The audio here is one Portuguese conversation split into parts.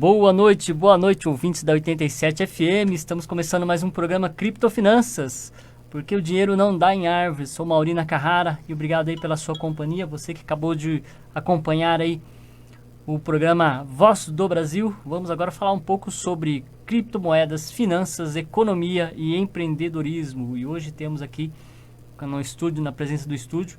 Boa noite, ouvintes da 87 FM. Estamos começando mais um programa Criptofinanças, porque o dinheiro não dá em árvores. Sou Mauri Nakahara e obrigado aí pela sua companhia. Você que acabou de acompanhar aí o programa Voz do Brasil. Vamos agora falar um pouco sobre criptomoedas, finanças, economia e empreendedorismo. E hoje temos aqui no estúdio, na presença do estúdio,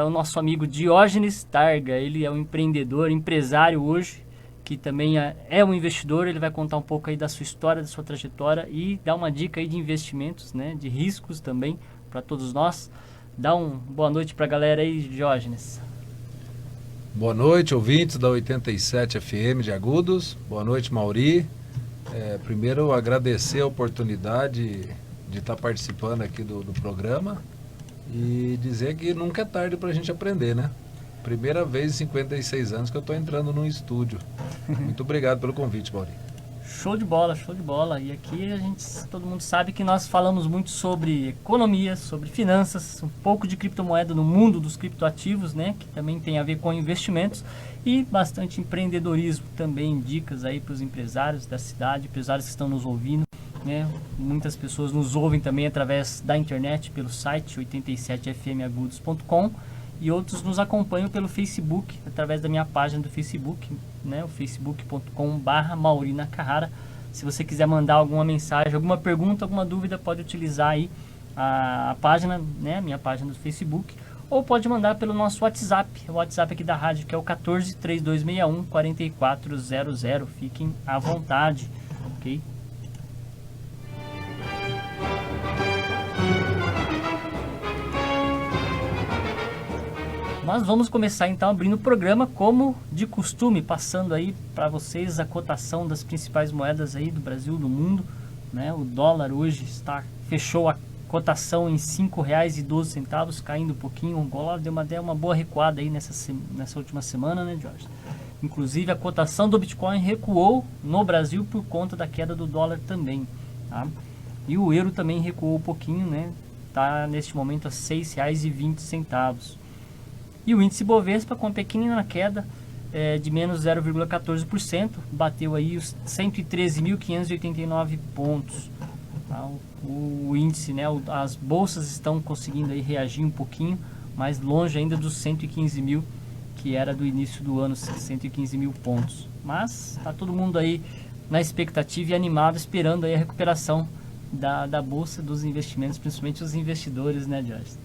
o nosso amigo Diógenes Targa. Ele é um empreendedor, empresário hoje, que também é um investidor. Ele vai contar um pouco aí da sua história, da sua trajetória e dar uma dica aí de investimentos, né, de riscos também para todos nós. Dá uma boa noite para a galera aí, Diógenes. Boa noite, ouvintes da 87 FM de Agudos. Boa noite, Mauri. Primeiro, agradecer a oportunidade de estar participando aqui do programa e dizer que nunca é tarde para a gente aprender, né? Primeira vez em 56 anos que eu estou entrando num estúdio. Muito obrigado pelo convite, Mauri. Show de bola, show de bola. E aqui todo mundo sabe que nós falamos muito sobre economia, sobre finanças, um pouco de criptomoeda no mundo dos criptoativos, né? Que também tem a ver com investimentos, e bastante empreendedorismo também, dicas aí para os empresários da cidade, empresários que estão nos ouvindo, né? Muitas pessoas nos ouvem também através da internet, pelo site 87fmagudos.com. E outros nos acompanham pelo Facebook, através da minha página do Facebook, né, o facebook.com/Mauri Nakahara. Se você quiser mandar alguma mensagem, alguma pergunta, alguma dúvida, pode utilizar aí a página, né, a minha página do Facebook, ou pode mandar pelo nosso WhatsApp, o WhatsApp aqui da rádio, que é o 14 3261 4400. Fiquem à vontade, ok? Nós vamos começar então abrindo o programa como de costume, passando aí para vocês a cotação das principais moedas aí do Brasil, do mundo, né? O dólar hoje fechou a cotação em R$ 5,12, caindo um pouquinho. O dólar deu uma boa recuada aí nessa última semana, né, Jorge? Inclusive a cotação do Bitcoin recuou no Brasil por conta da queda do dólar também, tá? E o euro também recuou um pouquinho, né? Tá neste momento a R$ 6,20. E o índice Bovespa, com uma pequena queda de menos 0,14%, bateu aí os 113.589 pontos. Tá? O índice, né, as bolsas estão conseguindo aí reagir um pouquinho, mais longe ainda dos 115 mil, que era do início do ano, 115 mil pontos. Mas está todo mundo aí na expectativa e animado, esperando aí a recuperação da bolsa, dos investimentos, principalmente os investidores, né, Jorge?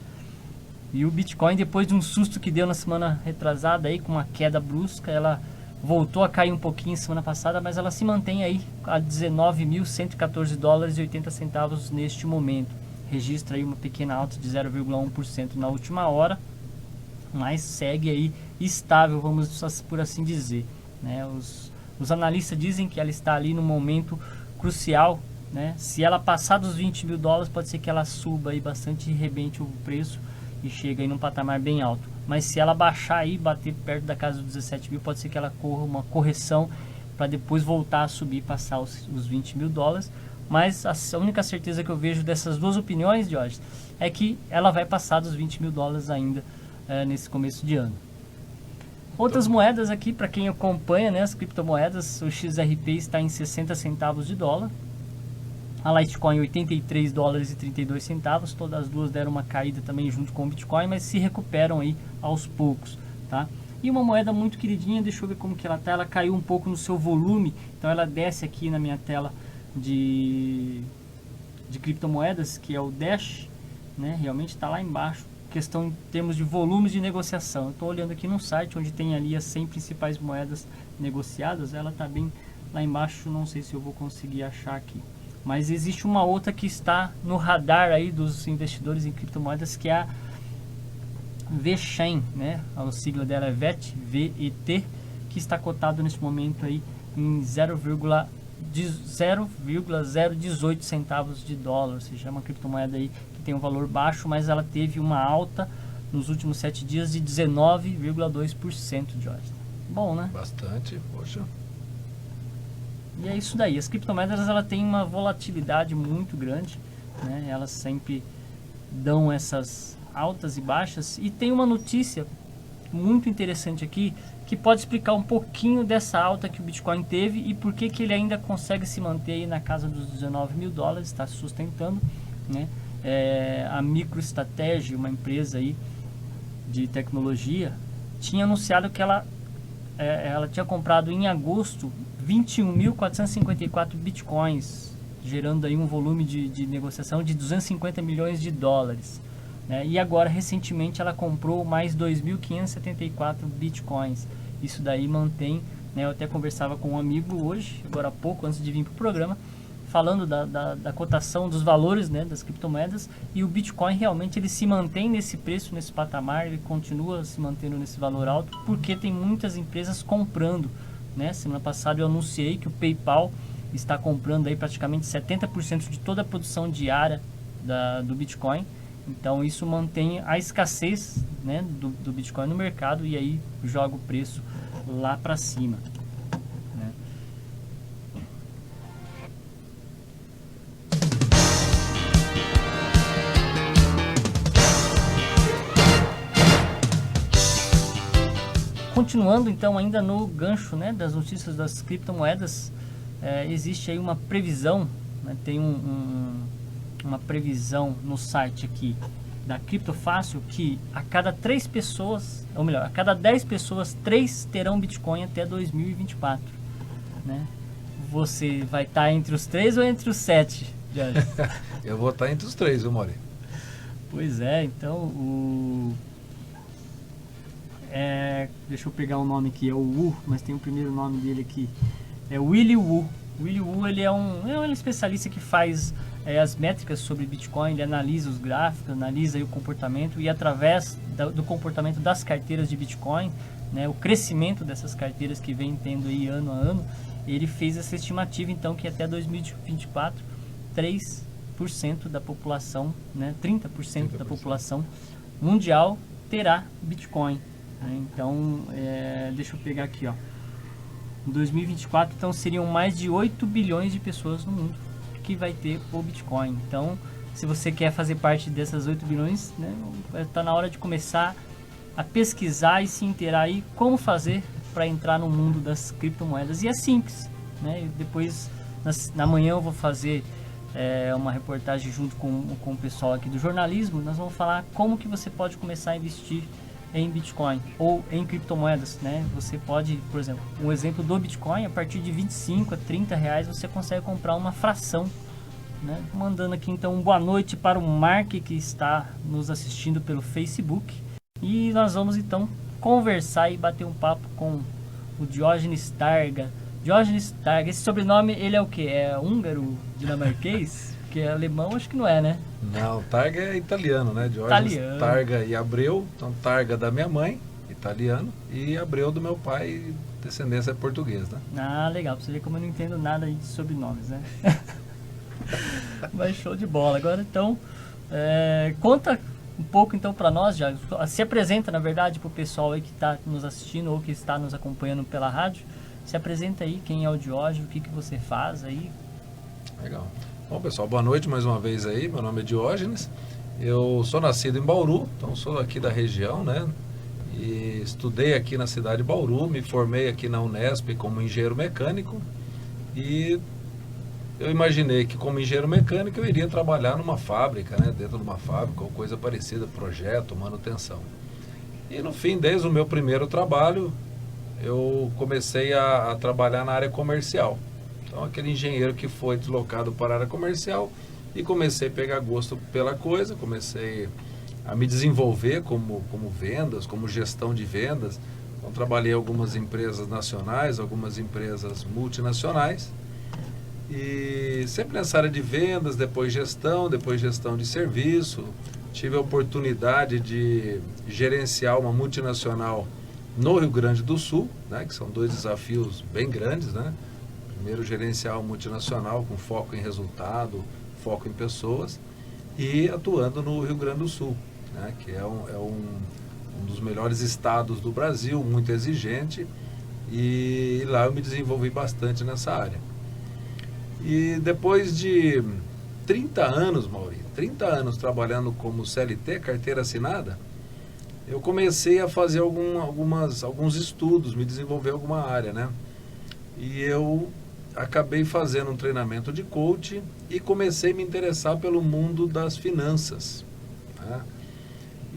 E o Bitcoin, depois de um susto que deu na semana retrasada aí, com uma queda brusca, ela voltou a cair um pouquinho semana passada, mas ela se mantém aí a $19.114,80 neste momento. Registra aí uma pequena alta de 0,1% na última hora, mas segue aí estável, vamos por assim dizer, né? Os analistas dizem que ela está ali no momento crucial, né? Se ela passar dos $20 mil, pode ser que ela suba aí bastante e rebente o preço e chega aí num patamar bem alto. Mas se ela baixar aí, bater perto da casa dos 17 mil, pode ser que ela corra uma correção para depois voltar a subir e passar os $20 mil. Mas a única certeza que eu vejo dessas duas opiniões, Jorge, é que ela vai passar dos $20 mil ainda nesse começo de ano. Outras moedas aqui, para quem acompanha, né, as criptomoedas, o XRP está em 60 centavos de dólar. A Litecoin $83,32, todas as duas deram uma caída também junto com o Bitcoin, mas se recuperam aí aos poucos, tá? E uma moeda muito queridinha, deixa eu ver como que ela tá, ela caiu um pouco no seu volume, então ela desce aqui na minha tela de criptomoedas, que é o Dash, né? Realmente está lá embaixo, questão em termos de volumes de negociação. Eu estou olhando aqui no site onde tem ali as 100 principais moedas negociadas, ela está bem lá embaixo, não sei se eu vou conseguir achar aqui. Mas existe uma outra que está no radar aí dos investidores em criptomoedas, que é a VeChain, né? A sigla dela é VET, VET, que está cotado nesse momento aí em 0,018 centavos de dólar, ou seja, é uma criptomoeda aí que tem um valor baixo, mas ela teve uma alta nos últimos 7 dias de 19,2%, Jorge. Bom, né? Bastante, poxa. E é isso daí. As criptomoedas, ela tem uma volatilidade muito grande, né? Elas sempre dão essas altas e baixas. E tem uma notícia muito interessante aqui, que pode explicar um pouquinho dessa alta que o Bitcoin teve e por que ele ainda consegue se manter aí na casa dos 19 mil dólares, está se sustentando, né? A MicroStrategy, uma empresa aí de tecnologia, tinha anunciado que ela tinha comprado em agosto 21.454 bitcoins, gerando aí um volume de negociação de 250 milhões de dólares. Né? E agora, recentemente, ela comprou mais 2.574 bitcoins. Isso daí mantém, né? Eu até conversava com um amigo hoje, agora há pouco, antes de vir para o programa, falando da cotação dos valores, né, das criptomoedas, e o Bitcoin realmente ele se mantém nesse preço, nesse patamar, ele continua se mantendo nesse valor alto, porque tem muitas empresas comprando, né? Semana passada eu anunciei que o PayPal está comprando aí praticamente 70% de toda a produção diária do Bitcoin, então isso mantém a escassez, né, do Bitcoin no mercado e aí joga o preço lá para cima. Continuando então ainda no gancho, né, das notícias das criptomoedas, existe aí uma previsão, né, tem uma previsão no site aqui da Criptofácil que a cada 3 pessoas, ou melhor, a cada 10 pessoas, 3 terão Bitcoin até 2024. Né? Você vai estar entre os 3 ou entre os 7? Eu vou estar entre os 3, viu, Mauri? Pois é, então deixa eu pegar o nome aqui, é o Wu, mas tem o primeiro nome dele aqui, é Willy Wu. Willy Wu, ele é um especialista que faz as métricas sobre Bitcoin, ele analisa os gráficos, analisa aí o comportamento e através do comportamento das carteiras de Bitcoin, né, o crescimento dessas carteiras que vem tendo aí ano a ano, ele fez essa estimativa então que até 2024, 3% da população, né, 30% da população mundial terá Bitcoin. Então, deixa eu pegar aqui, ó. Em 2024, então, seriam mais de 8 bilhões de pessoas no mundo que vai ter o Bitcoin. Então, se você quer fazer parte dessas 8 bilhões, né, tá na hora de começar a pesquisar e se inteirar aí como fazer para entrar no mundo das criptomoedas. E é simples, né? E depois, na manhã, eu vou fazer uma reportagem junto com o pessoal aqui do jornalismo. Nós vamos falar como que você pode começar a investir em Bitcoin ou em criptomoedas, né? Você pode, por exemplo, um exemplo do Bitcoin, a partir de 25 a 30 reais você consegue comprar uma fração, né? Mandando aqui então uma boa noite para o Mark que está nos assistindo pelo Facebook, e nós vamos então conversar e bater um papo com o Diógenes Targa. Diógenes Targa, esse sobrenome ele é o que? É húngaro, dinamarquês? Porque alemão acho que não é, né? Não, Targa é italiano, né? Diógenes Targa e Abreu. Então, Targa da minha mãe, italiano, e Abreu do meu pai, descendência portuguesa. Né? Ah, legal. Pra você ver como eu não entendo nada de sobrenomes, né? Mas show de bola. Agora, então, conta um pouco então para nós, já se apresenta, na verdade, para o pessoal aí que está nos assistindo ou que está nos acompanhando pela rádio. Se apresenta aí, quem é o Diógenes, o que você faz aí. Legal. Bom, pessoal, boa noite mais uma vez aí. Meu nome é Diógenes. Eu sou nascido em Bauru, então sou aqui da região, né? E estudei aqui na cidade de Bauru, me formei aqui na Unesp como engenheiro mecânico. E eu imaginei que como engenheiro mecânico eu iria trabalhar numa fábrica, né? Dentro de uma fábrica ou coisa parecida, projeto, manutenção. E no fim, desde o meu primeiro trabalho, eu comecei a trabalhar na área comercial. Então, aquele engenheiro que foi deslocado para a área comercial e comecei a pegar gosto pela coisa, comecei a me desenvolver como vendas, como gestão de vendas. Então, trabalhei em algumas empresas nacionais, algumas empresas multinacionais e sempre nessa área de vendas, depois gestão de serviço. Tive a oportunidade de gerenciar uma multinacional no Rio Grande do Sul, né, que são 2 desafios bem grandes, né? Primeiro, gerenciar uma multinacional com foco em resultado, foco em pessoas, e atuando no Rio Grande do Sul, né, que é um dos melhores estados do Brasil, muito exigente, e lá eu me desenvolvi bastante nessa área. E depois de 30 anos, Mauri, 30 anos trabalhando como CLT, carteira assinada, eu comecei a fazer alguns estudos, me desenvolver em alguma área, né? E eu acabei fazendo um treinamento de coach e comecei a me interessar pelo mundo das finanças, né?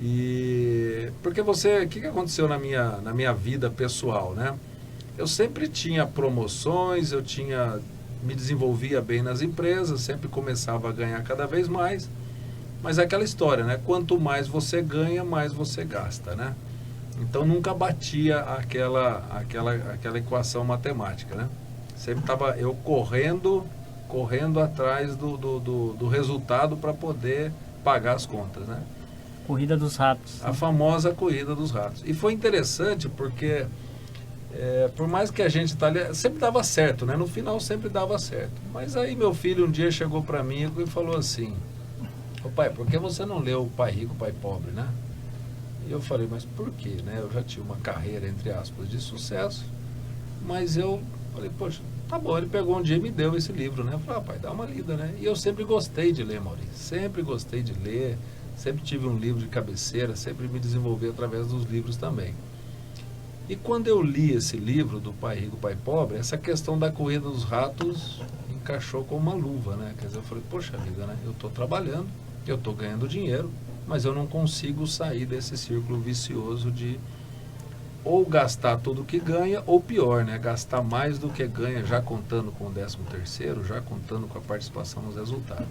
E porque o que aconteceu na minha vida pessoal, né? Eu sempre tinha promoções, me desenvolvia bem nas empresas, sempre começava a ganhar cada vez mais, mas é aquela história, né? Quanto mais você ganha, mais você gasta, né? Então nunca batia aquela equação matemática, né? Sempre estava eu correndo atrás do resultado para poder pagar as contas, né? Corrida dos ratos. A famosa corrida dos ratos. E foi interessante porque, por mais que a gente sempre dava certo, né? No final sempre dava certo. Mas aí meu filho um dia chegou para mim e falou assim: ô pai, por que você não leu O Pai Rico, Pai Pobre, né? E eu falei, mas por quê, né? Eu já tinha uma carreira, entre aspas, de sucesso, mas eu falei, poxa, tá bom. Ele pegou um dia e me deu esse livro, né? Eu falei, pai, dá uma lida, né? E eu sempre gostei de ler, Maurício, sempre gostei de ler, sempre tive um livro de cabeceira, sempre me desenvolvi através dos livros também. E quando eu li esse livro do Pai Rico, Pai Pobre, essa questão da corrida dos ratos encaixou com uma luva, né? Quer dizer, eu falei, poxa vida, né? Eu estou trabalhando, eu estou ganhando dinheiro, mas eu não consigo sair desse círculo vicioso de ou gastar tudo que ganha, ou pior, né? Gastar mais do que ganha, já contando com o 13º, já contando com a participação nos resultados.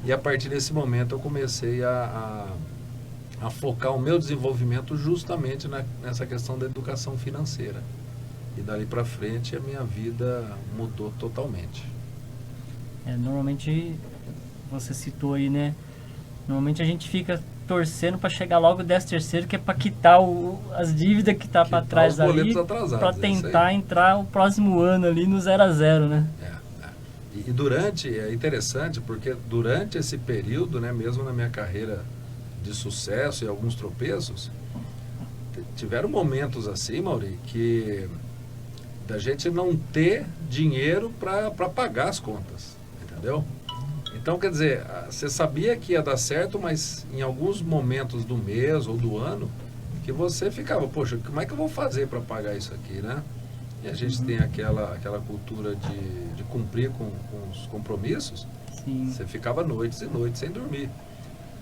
E a partir desse momento eu comecei a focar o meu desenvolvimento justamente nessa questão da educação financeira. E dali para frente a minha vida mudou totalmente. Normalmente, você citou aí, né? Normalmente a gente fica torcendo para chegar logo o 13º, que é para quitar as dívidas que tá para trás ali, para tentar entrar o próximo ano ali no 0 a 0, né? E é interessante porque durante esse período, né, mesmo na minha carreira de sucesso e alguns tropeços, tiveram momentos assim, Mauri, que da gente não ter dinheiro para pagar as contas, entendeu? Então, quer dizer, você sabia que ia dar certo, mas em alguns momentos do mês ou do ano, que você ficava, poxa, como é que eu vou fazer para pagar isso aqui, né? E a gente tem aquela cultura de cumprir com os compromissos. Sim. Você ficava noites e noites sem dormir.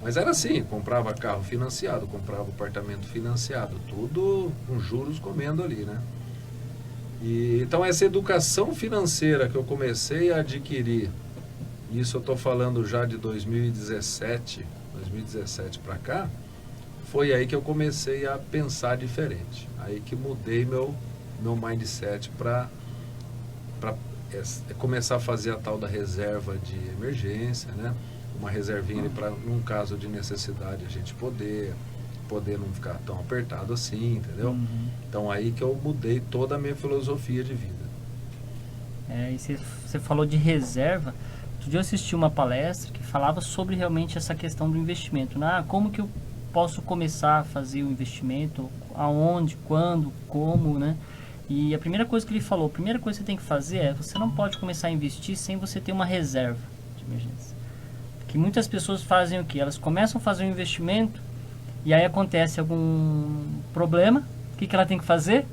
Mas era assim, comprava carro financiado, comprava apartamento financiado, tudo com juros comendo ali, né? Então essa educação financeira que eu comecei a adquirir, isso eu estou falando já de 2017 para cá, foi aí que eu comecei a pensar diferente. Aí que mudei meu mindset para começar a fazer a tal da reserva de emergência, né? Uma reservinha para, num caso de necessidade, a gente poder não ficar tão apertado assim, entendeu? Uhum. Então aí que eu mudei toda a minha filosofia de vida. E você falou de reserva. Outro dia eu assisti uma palestra que falava sobre realmente essa questão do investimento, né? Como que eu posso começar a fazer o investimento, aonde, quando, como, né? E a primeira coisa que ele falou, a primeira coisa que você tem que fazer você não pode começar a investir sem você ter uma reserva de emergência. Que muitas pessoas fazem o quê? Elas começam a fazer um investimento e aí acontece algum problema. O que ela tem que fazer?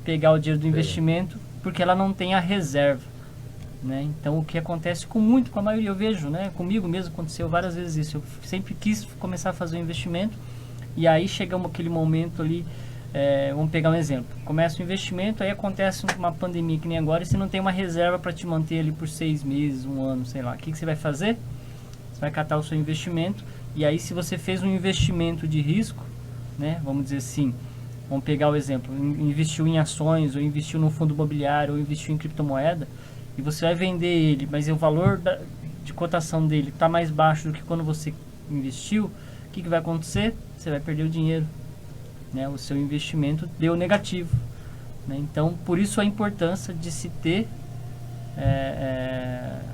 Pegar o dinheiro do investimento, porque ela não tem a reserva, né? Então o que acontece com a maioria, eu vejo, né? Comigo mesmo aconteceu várias vezes isso. Eu sempre quis começar a fazer um investimento e aí chegamos aquele momento ali, vamos pegar um exemplo. Começa o investimento, aí acontece uma pandemia que nem agora e você não tem uma reserva para te manter ali por 6 meses, um ano, sei lá. O que você vai fazer? Você vai catar o seu investimento e aí se você fez um investimento de risco, né? Vamos dizer assim, vamos pegar o exemplo, investiu em ações, ou investiu no fundo imobiliário, ou investiu em criptomoeda, e você vai vender ele, mas o valor de cotação dele está mais baixo do que quando você investiu, o que vai acontecer? Você vai perder o dinheiro, né? O seu investimento deu negativo, né? Então, por isso a importância de se ter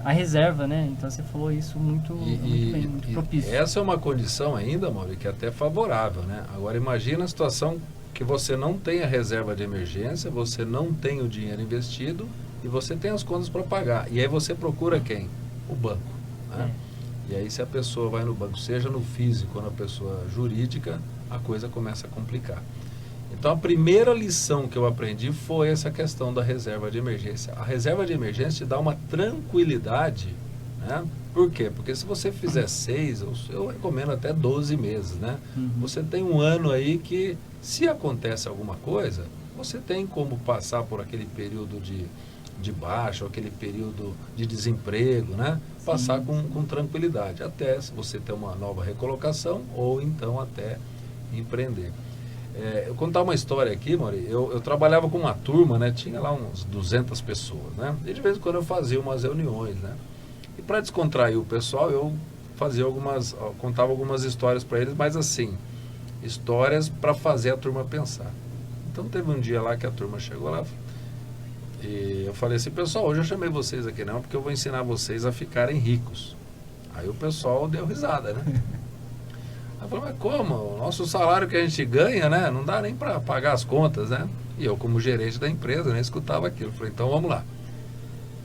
a reserva, né? Então você falou isso muito bem, muito propício. Essa é uma condição ainda, Maurício, que é até favorável, né? Agora imagina a situação que você não tem a reserva de emergência, você não tem o dinheiro investido e você tem as contas para pagar. E aí você procura quem? O banco, né? E aí se a pessoa vai no banco, seja no físico ou na pessoa jurídica, a coisa começa a complicar. Então a primeira lição que eu aprendi foi essa questão da reserva de emergência. A reserva de emergência te dá uma tranquilidade, né? Por quê? Porque se você fizer 6, eu recomendo até 12 meses, né? Você tem um ano aí que, se acontece alguma coisa, você tem como passar por aquele período de baixa, ou aquele período de desemprego, né? Passar com tranquilidade, até se você ter uma nova recolocação, ou então até empreender. Eu contar uma história aqui, Mauri, eu trabalhava com uma turma, né? Tinha lá uns 200 pessoas, né? E de vez em quando eu fazia umas reuniões, né? E para descontrair o pessoal, eu contava algumas histórias para eles, mas assim, histórias para fazer a turma pensar. Então teve um dia lá que a turma chegou lá e eu falei assim, pessoal, hoje eu chamei vocês aqui não, porque eu vou ensinar vocês a ficarem ricos. Aí o pessoal deu risada, né? Aí falou, mas como? O nosso salário que a gente ganha, né? Não dá nem para pagar as contas, né? E eu, como gerente da empresa, nem escutava aquilo. Falei, então vamos lá.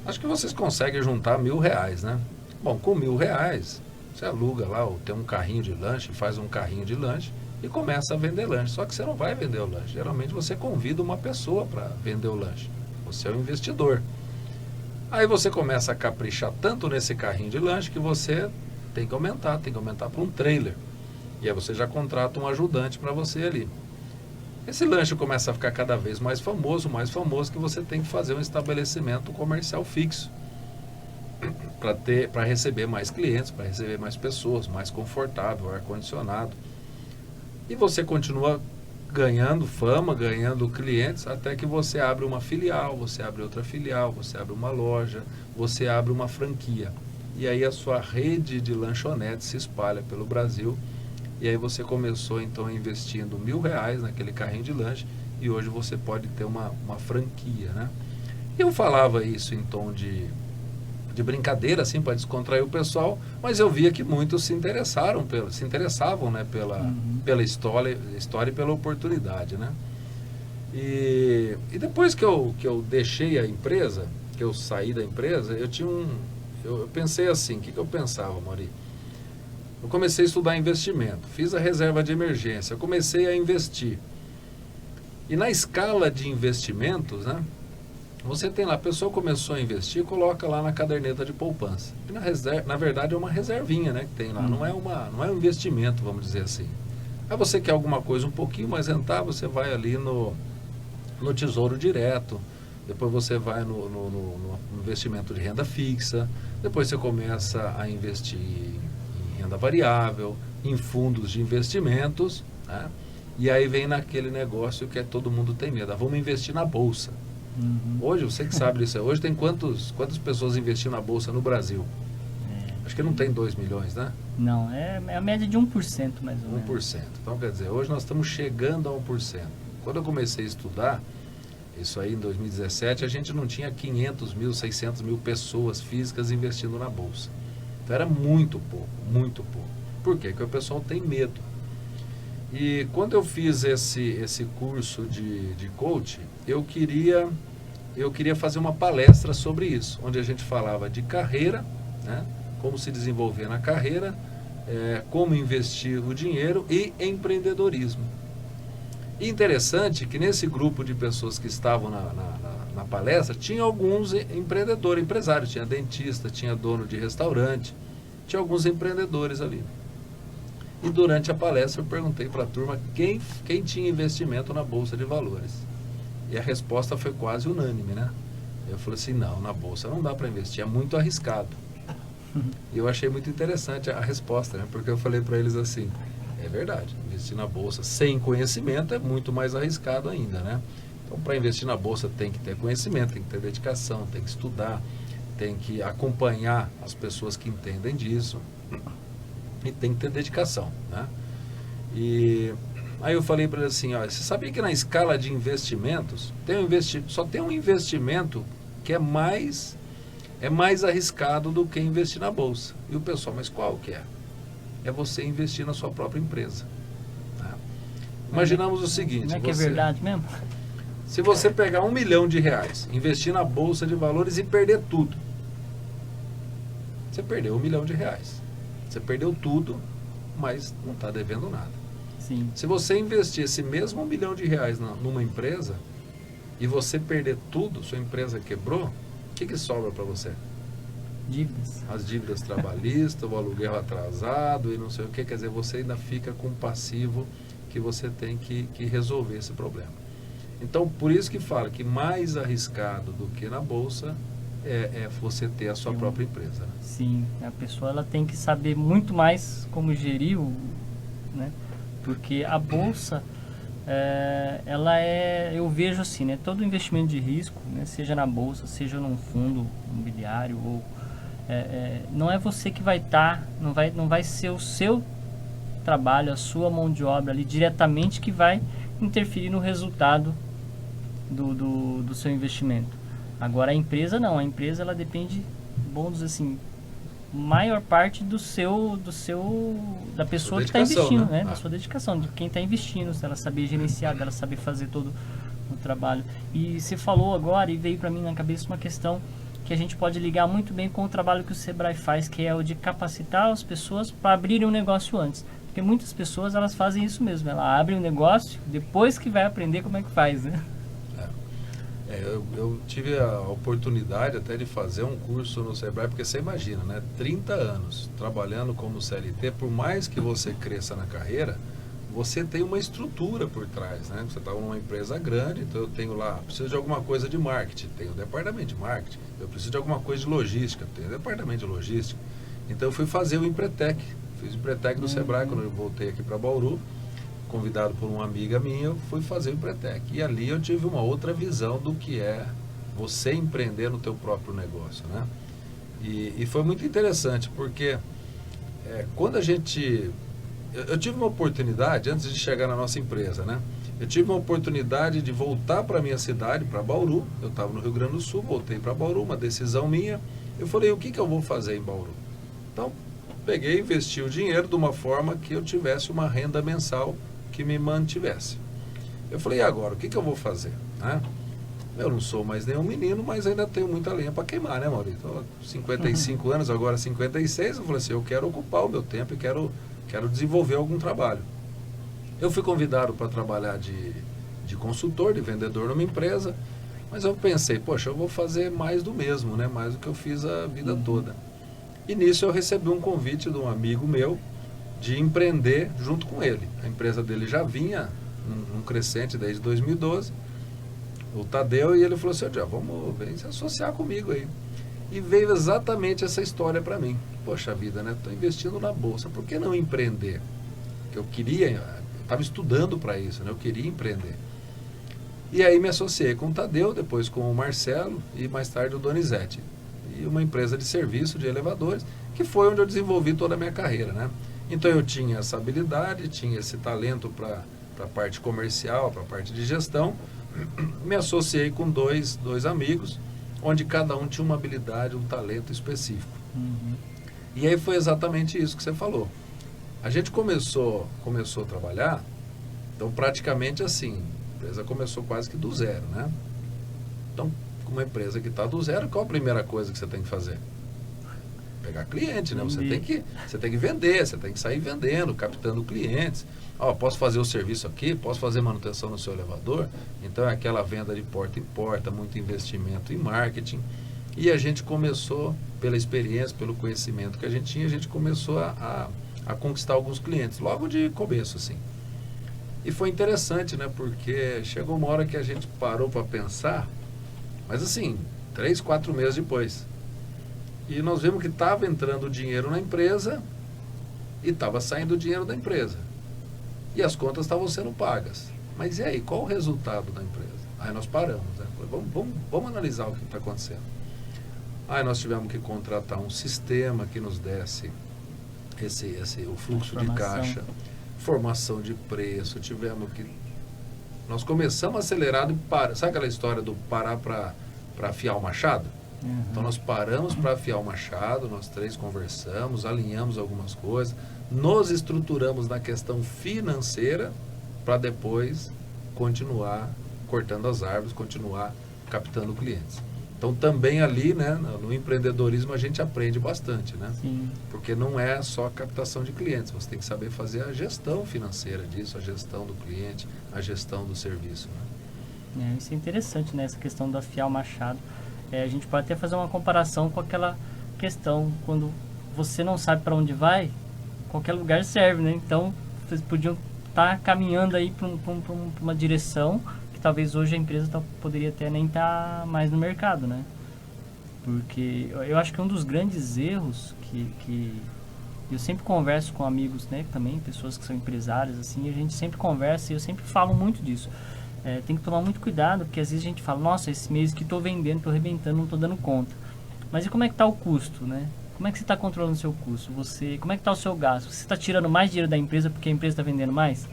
Acho que vocês conseguem juntar R$1.000, né? Bom, com R$1.000, você aluga lá, ou tem um carrinho de lanche, faz um carrinho de lanche e começa a vender lanche. Só que você não vai vender o lanche. Geralmente você convida uma pessoa para vender o lanche. Você é o investidor. Aí você começa a caprichar tanto nesse carrinho de lanche que você tem que aumentar para um trailer. E aí você já contrata um ajudante para você ali. Esse lanche começa a ficar cada vez mais famoso que você tem que fazer um estabelecimento comercial fixo para receber mais clientes, para receber mais pessoas, mais confortável, ar-condicionado. E você continua ganhando fama, ganhando clientes, até que você abre uma filial, você abre outra filial, você abre uma loja, você abre uma franquia. E aí a sua rede de lanchonetes se espalha pelo Brasil. E aí você começou então investindo R$1.000 naquele carrinho de lanche e hoje você pode ter uma franquia, né? Eu falava isso em tom de brincadeira, assim, para descontrair o pessoal, mas eu via que muitos se interessavam, né, pela história e pela oportunidade, né? E depois que eu deixei a empresa, que eu saí da empresa, eu pensei assim, o que eu pensava, Mauri? Eu comecei a estudar investimento, fiz a reserva de emergência, comecei a investir. E na escala de investimentos, né, você tem lá, a pessoa começou a investir, coloca lá na caderneta de poupança. E na verdade é uma reservinha, né, que tem lá, não é um investimento, vamos dizer assim. Aí você quer alguma coisa um pouquinho mais rentável, você vai ali no Tesouro Direto, depois você vai no investimento de renda fixa, depois você começa a investir renda variável, em fundos de investimentos, né? E aí vem naquele negócio que todo mundo tem medo, vamos investir na Bolsa. Hoje, você que sabe disso, hoje tem quantas pessoas investindo na Bolsa no Brasil? Acho que não tem 2 milhões, né? Não, é a média de 1% mais ou menos. 1%. Então, quer dizer, hoje nós estamos chegando a 1%. Quando eu comecei a estudar, isso aí em 2017, a gente não tinha 500 mil, 600 mil pessoas físicas investindo na Bolsa. Então era muito pouco, muito pouco. Por quê? Porque o pessoal tem medo. E quando eu fiz esse curso de coach, eu queria fazer uma palestra sobre isso, onde a gente falava de carreira, né? Como se desenvolver na carreira, como investir o dinheiro e empreendedorismo. E interessante que nesse grupo de pessoas que estavam na palestra, tinha alguns empresários, tinha dentista, tinha dono de restaurante, tinha alguns empreendedores ali. E durante a palestra eu perguntei para a turma quem tinha investimento na Bolsa de Valores. E a resposta foi quase unânime, né? Eu falei assim, não, na Bolsa não dá para investir, é muito arriscado. E eu achei muito interessante a resposta, né? Porque eu falei para eles assim, é verdade, investir na Bolsa sem conhecimento é muito mais arriscado ainda, né? Então, para investir na Bolsa tem que ter conhecimento, tem que ter dedicação, tem que estudar, tem que acompanhar as pessoas que entendem disso e tem que ter dedicação, né? E aí eu falei para ele assim, olha, você sabia que na escala de investimentos só tem um investimento que é mais arriscado do que investir na Bolsa. E o pessoal, mas qual que é? É você investir na sua própria empresa. Tá? Imaginamos o seguinte... Não é que é verdade mesmo? Se você pegar R$1 milhão, investir na Bolsa de Valores e perder tudo, você perdeu R$1 milhão. Você perdeu tudo, mas não está devendo nada. Sim. Se você investir esse mesmo R$1 milhão numa empresa e você perder tudo, sua empresa quebrou, o que sobra para você? Dívidas. As dívidas trabalhistas, o aluguel atrasado e não sei o que. Quer dizer, você ainda fica com um passivo que você tem que resolver esse problema. Então, por isso que fala que mais arriscado do que na bolsa é você ter a sua própria empresa. Né? Sim, a pessoa ela tem que saber muito mais como gerir né? Porque a bolsa, eu vejo assim, né? Todo investimento de risco, né? Seja na bolsa, seja num fundo imobiliário, ou, não é você que vai estar, não vai ser o seu trabalho, a sua mão de obra ali diretamente que vai interferir no resultado do seu investimento. Agora a empresa não, a empresa ela depende, vamos dizer assim, maior parte da pessoa que está investindo, né? Da sua dedicação, de quem está investindo, dela saber gerenciar, dela saber fazer todo o trabalho. E você falou agora e veio para mim na cabeça uma questão que a gente pode ligar muito bem com o trabalho que o Sebrae faz, que é o de capacitar as pessoas para abrirem um negócio antes. Porque muitas pessoas elas fazem isso mesmo, ela abre um negócio depois que vai aprender como é que faz, né? Eu tive a oportunidade até de fazer um curso no Sebrae, porque você imagina, né? 30 anos trabalhando como CLT, por mais que você cresça na carreira, você tem uma estrutura por trás, né? Você está numa empresa grande, então eu tenho lá, preciso de alguma coisa de marketing, tenho o departamento de marketing, eu preciso de alguma coisa de logística, tenho o departamento de logística. Então eu fui fazer o Empretec, fiz o Empretec do Sebrae quando eu voltei aqui para Bauru, convidado por uma amiga minha, eu fui fazer o Empretec. E ali eu tive uma outra visão do que é você empreender no teu próprio negócio, né? E foi muito interessante, porque quando a gente... Eu tive uma oportunidade, antes de chegar na nossa empresa, né? Eu tive uma oportunidade de voltar para a minha cidade, para Bauru. Eu estava no Rio Grande do Sul, voltei para Bauru, uma decisão minha. Eu falei, o que eu vou fazer em Bauru? Então, peguei e investi o dinheiro de uma forma que eu tivesse uma renda mensal que me mantivesse. Eu falei, e agora, o que eu vou fazer? Né? Eu não sou mais nenhum menino, mas ainda tenho muita lenha para queimar, né, Maurício? Então, 55 anos, agora 56, eu falei assim, eu quero ocupar o meu tempo e quero desenvolver algum trabalho. Eu fui convidado para trabalhar de consultor, de vendedor numa empresa, mas eu pensei, poxa, eu vou fazer mais do mesmo, né? Mais do que eu fiz a vida toda. E nisso eu recebi um convite de um amigo meu de empreender junto com ele. A empresa dele já vinha num crescente desde 2012, o Tadeu, e ele falou assim, vem se associar comigo aí. E veio exatamente essa história para mim. Poxa vida, né? Estou investindo na bolsa, por que não empreender? Que eu estava estudando para isso, né? Eu queria empreender. E aí me associei com o Tadeu, depois com o Marcelo e mais tarde o Donizete. E uma empresa de serviço de elevadores, que foi onde eu desenvolvi toda a minha carreira, né? Então eu tinha essa habilidade, tinha esse talento para a parte comercial, para a parte de gestão. Me associei com dois amigos, onde cada um tinha uma habilidade, um talento específico. E aí foi exatamente isso que você falou. A gente começou a trabalhar, então praticamente assim, a empresa começou quase que do zero, né? Então, com uma empresa que está do zero, qual a primeira coisa que você tem que fazer? Pegar cliente, né? Você tem que vender, você tem que sair vendendo, captando clientes. Posso fazer o serviço aqui, posso fazer manutenção no seu elevador. Então é aquela venda de porta em porta, muito investimento em marketing. E a gente começou, pela experiência, pelo conhecimento que a gente tinha, a gente começou a conquistar alguns clientes, logo de começo, assim. E foi interessante, né? Porque chegou uma hora que a gente parou para pensar, mas assim, 3, 4 meses depois. E nós vimos que estava entrando dinheiro na empresa e estava saindo dinheiro da empresa. E as contas estavam sendo pagas. Mas e aí, qual o resultado da empresa? Aí nós paramos, né? Vamos analisar o que está acontecendo. Aí nós tivemos que contratar um sistema que nos desse o fluxo de caixa, formação de preço, nós começamos acelerado e sabe aquela história do parar para afiar o machado? Então nós paramos para afiar o machado, nós 3 conversamos, alinhamos algumas coisas, nos estruturamos na questão financeira para depois continuar cortando as árvores, continuar captando clientes. Então também ali, né, no empreendedorismo a gente aprende bastante, né? Sim. Porque não é só a captação de clientes, você tem que saber fazer a gestão financeira disso, a gestão do cliente, a gestão do serviço, né? Isso é interessante, né? Essa questão do afiar o machado. A gente pode até fazer uma comparação com aquela questão, quando você não sabe para onde vai, qualquer lugar serve, né? Então, vocês podiam estar caminhando aí para uma direção que talvez hoje a empresa poderia até nem estar mais no mercado, né? Porque eu acho que um dos grandes erros que eu sempre converso com amigos, né, também, pessoas que são empresários, assim, a gente sempre conversa e eu sempre falo muito disso. Tem que tomar muito cuidado, porque às vezes a gente fala, nossa, esse mês que estou vendendo, estou arrebentando, não estou dando conta. Mas e como é que está o custo, né? Como é que você está controlando o seu custo? Como é que está o seu gasto? Você está tirando mais dinheiro da empresa porque a empresa está vendendo mais?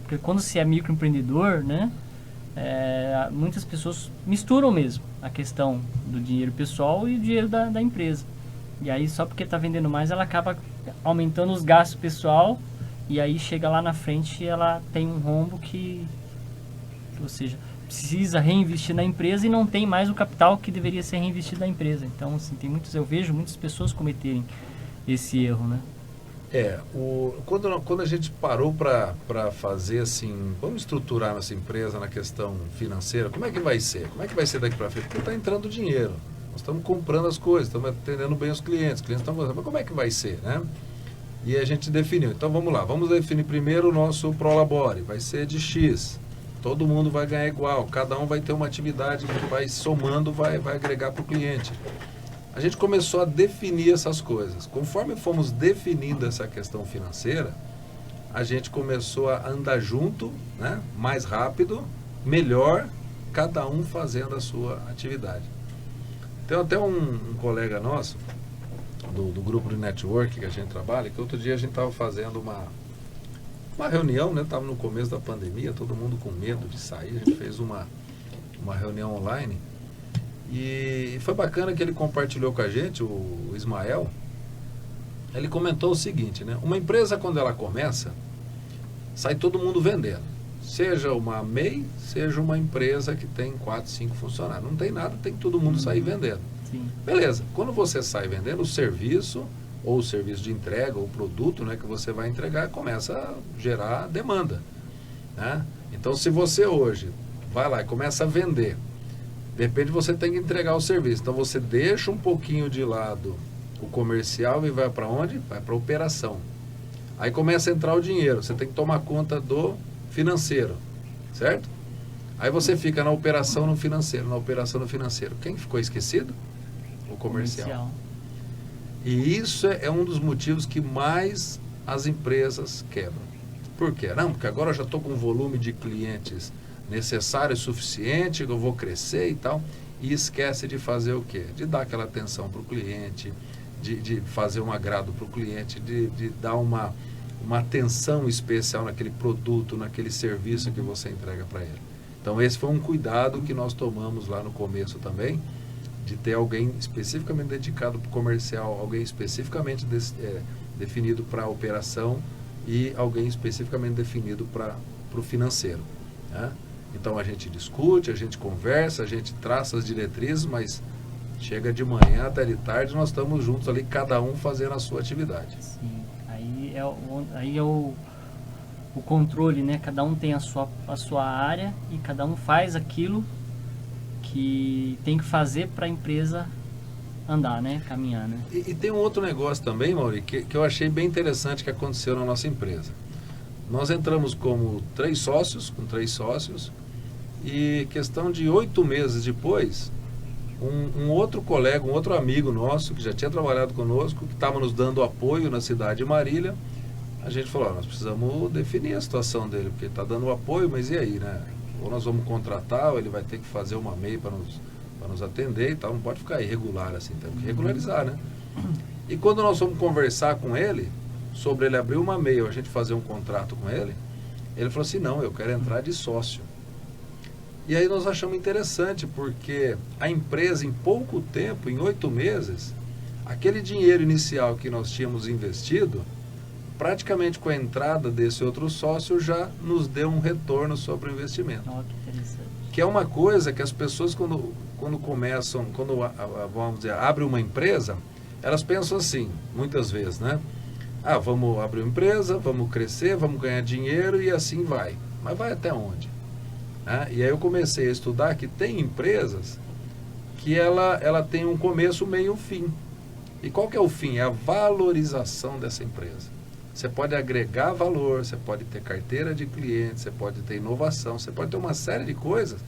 Porque quando você é microempreendedor, né, muitas pessoas misturam mesmo a questão do dinheiro pessoal e o dinheiro da empresa. E aí, só porque está vendendo mais, ela acaba aumentando os gastos pessoal e aí chega lá na frente e ela tem um rombo ou seja, precisa reinvestir na empresa e não tem mais o capital que deveria ser reinvestido na empresa. Então, assim, eu vejo muitas pessoas cometerem esse erro, né? Quando a gente parou para fazer assim, vamos estruturar nossa empresa na questão financeira, como é que vai ser? Como é que vai ser daqui para frente? Porque está entrando dinheiro, nós estamos comprando as coisas, estamos atendendo bem os clientes estão gostando, mas como é que vai ser, né? E a gente definiu, então vamos lá, vamos definir primeiro o nosso Prolabore, vai ser de X, todo mundo vai ganhar igual, cada um vai ter uma atividade que vai somando, vai agregar para o cliente. A gente começou a definir essas coisas. Conforme fomos definindo essa questão financeira, a gente começou a andar junto, né? Mais rápido, melhor, cada um fazendo a sua atividade. Tem até um colega nosso, do grupo de network que a gente trabalha, que outro dia a gente estava fazendo uma reunião, né? Estava no começo da pandemia, todo mundo com medo de sair, a gente fez uma reunião online. E foi bacana que ele compartilhou com a gente, o Ismael. Ele comentou o seguinte, né? Uma empresa, quando ela começa, sai todo mundo vendendo. Seja uma MEI, seja uma empresa que tem 4, 5 funcionários. Não tem nada, tem que todo mundo sair vendendo. Sim. Beleza. Quando você sai vendendo, o serviço, ou o serviço de entrega, ou o produto, né, que você vai entregar, começa a gerar demanda, né? Então, se você hoje vai lá e começa a vender, de repente você tem que entregar o serviço. Então você deixa um pouquinho de lado o comercial e vai para onde? Vai para a operação. Aí começa a entrar o dinheiro. Você tem que tomar conta do financeiro, certo? Aí você fica na operação no financeiro, na operação no financeiro. Quem ficou esquecido? O comercial. E isso é um dos motivos que mais as empresas quebram. Por quê? Não, porque agora eu já estou com um volume de clientes necessário e suficiente, eu vou crescer e tal, e esquece de fazer o quê? De dar aquela atenção para o cliente, de fazer um agrado para o cliente, de dar uma atenção especial naquele produto, naquele serviço que você entrega para ele. Então esse foi um cuidado que nós tomamos lá no começo também, de ter alguém especificamente dedicado para o comercial, alguém especificamente definido para a operação e alguém especificamente definido para o financeiro, né? Então a gente discute, a gente conversa, a gente traça as diretrizes, mas chega de manhã até de tarde, nós estamos juntos ali, cada um fazendo a sua atividade. Sim, aí é o controle, né? Cada um tem a sua área e cada um faz aquilo que tem que fazer para a empresa andar, né? Caminhar, né? E tem um outro negócio também, Mauri, que eu achei bem interessante que aconteceu na nossa empresa. Nós entramos com 3 sócios, e questão de 8 meses depois, um outro colega, um outro amigo nosso, que já tinha trabalhado conosco, que estava nos dando apoio na cidade de Marília, a gente falou, nós precisamos definir a situação dele, porque ele está dando apoio, mas e aí, né? Ou nós vamos contratar, ou ele vai ter que fazer uma MEI para nos atender e tal, não pode ficar irregular assim, tem que regularizar, né? E quando nós vamos conversar com ele, sobre ele abrir uma MEI, ou a gente fazer um contrato com ele, ele falou assim, não, eu quero entrar de sócio. E aí nós achamos interessante, porque a empresa, em pouco tempo, em 8 meses, aquele dinheiro inicial que nós tínhamos investido, praticamente com a entrada desse outro sócio, já nos deu um retorno sobre o investimento. Oh, que interessante. Que é uma coisa que as pessoas, quando quando começam, vamos dizer, abre uma empresa, elas pensam assim, muitas vezes, né? Ah, vamos abrir uma empresa, vamos crescer, vamos ganhar dinheiro e assim vai. Mas vai até onde? E aí eu comecei a estudar que tem empresas que ela tem um começo, meio e um fim. E qual que é o fim? É a valorização dessa empresa. Você pode agregar valor, você pode ter carteira de clientes, você pode ter inovação, você pode ter uma série de coisas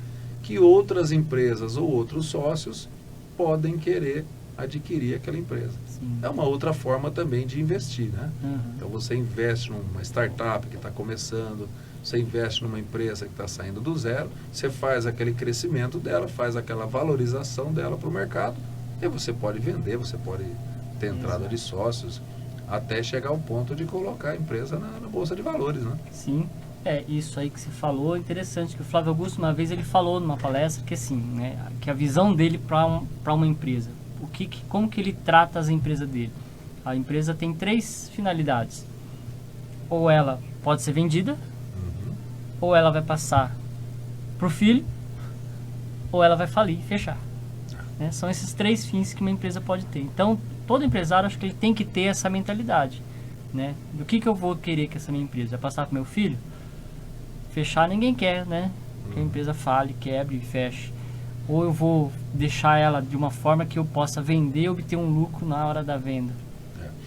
que outras empresas ou outros sócios podem querer adquirir aquela empresa. Sim. É uma outra forma também de investir, né? Uhum. Então você investe numa startup que está começando, você investe numa empresa que está saindo do zero, você faz aquele crescimento dela, faz aquela valorização dela para o mercado, e você pode vender, você pode ter entrada de sócios, até chegar ao ponto de colocar a empresa na Bolsa de Valores, né? Sim, isso aí que você falou, interessante, que o Flávio Augusto uma vez ele falou numa palestra que assim, né, que a visão dele para uma empresa, como que ele trata as empresas dele. A empresa tem 3 finalidades: ou ela pode ser vendida, ou ela vai passar para o filho, ou ela vai falir, fechar. Né? São esses 3 fins que uma empresa pode ter. Então, todo empresário, acho que ele tem que ter essa mentalidade. Né? Do que eu vou querer que essa minha empresa? Vai passar para meu filho? Fechar ninguém quer, né? Que a empresa fale, quebre e feche. Ou eu vou deixar ela de uma forma que eu possa vender e obter um lucro na hora da venda.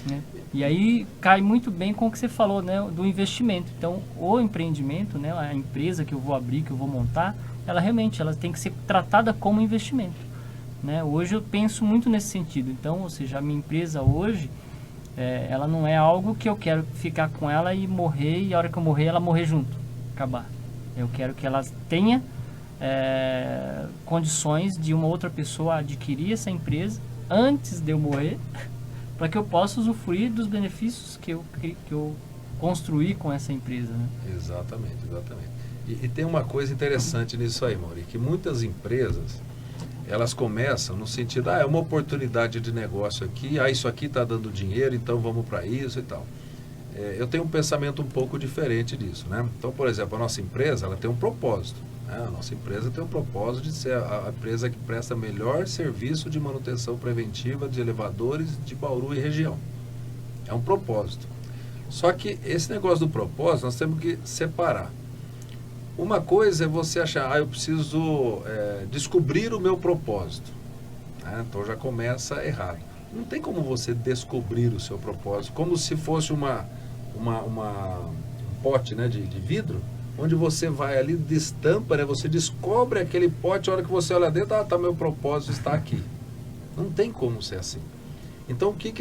Né? E aí cai muito bem com o que você falou, né, do investimento. Então, o empreendimento, né, a empresa que eu vou abrir, que eu vou montar, ela tem que ser tratada como investimento. Né? Hoje eu penso muito nesse sentido. Então, ou seja, a minha empresa hoje, ela não é algo que eu quero ficar com ela e morrer, e a hora que eu morrer, ela morrer junto, acabar. Eu quero que ela tenha condições de uma outra pessoa adquirir essa empresa antes de eu morrer, para que eu possa usufruir dos benefícios que eu construí com essa empresa. Né? Exatamente. E tem uma coisa interessante nisso aí, Mauri, que muitas empresas, elas começam no sentido, é uma oportunidade de negócio aqui, isso aqui está dando dinheiro, então vamos para isso e tal. Eu tenho um pensamento um pouco diferente disso, né? Então, por exemplo, a nossa empresa, ela tem um propósito. Né? A nossa empresa tem um propósito de ser a empresa que presta melhor serviço de manutenção preventiva de elevadores de Bauru e região. É um propósito. Só que esse negócio do propósito, nós temos que separar. Uma coisa é você achar, eu preciso descobrir o meu propósito. Né? Então já começa errado. Não tem como você descobrir o seu propósito, como se fosse um pote, né, de vidro, onde você vai ali, destampa, né, você descobre aquele pote, a hora que você olha dentro, meu propósito está aqui. Não tem como ser assim. Então o que